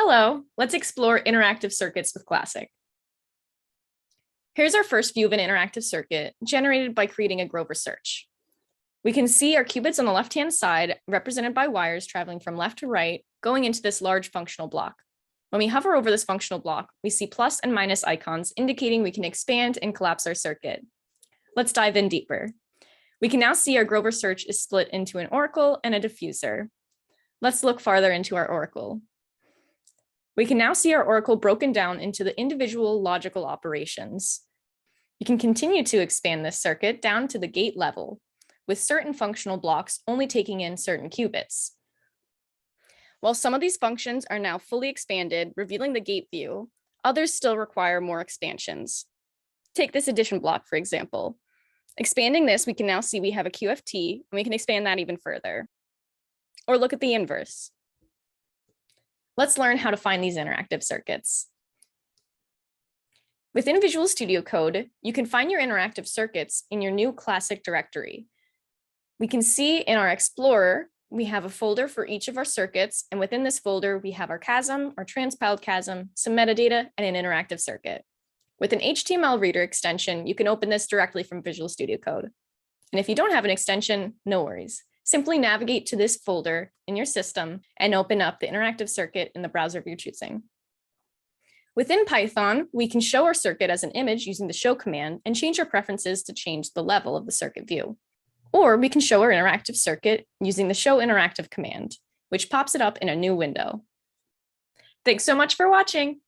Hello, let's explore interactive circuits with Classiq. Here's our first view of an interactive circuit generated by creating a Grover search. We can see our qubits on the left-hand side represented by wires traveling from left to right, going into this large functional block. When we hover over this functional block, we see plus and minus icons indicating we can expand and collapse our circuit. Let's dive in deeper. We can now see our Grover search is split into an oracle and a diffuser. Let's look farther into our oracle. We can now see our oracle broken down into the individual logical operations. You can continue to expand this circuit down to the gate level, with certain functional blocks only taking in certain qubits. While some of these functions are now fully expanded, revealing the gate view, others still require more expansions. Take this addition block, for example. Expanding this, we can now see we have a QFT, and we can expand that even further. Or look at the inverse. Let's learn how to find these interactive circuits. Within Visual Studio Code, you can find your interactive circuits in your new Classiq directory. We can see in our Explorer, we have a folder for each of our circuits, and within this folder, we have our chasm, our transpiled chasm, some metadata, and an interactive circuit. With an HTML reader extension, you can open this directly from Visual Studio Code. And if you don't have an extension, no worries. Simply navigate to this folder in your system and open up the interactive circuit in the browser of your choosing. Within Python, we can show our circuit as an image using the show command and change our preferences to change the level of the circuit view. Or we can show our interactive circuit using the show interactive command, which pops it up in a new window. Thanks so much for watching.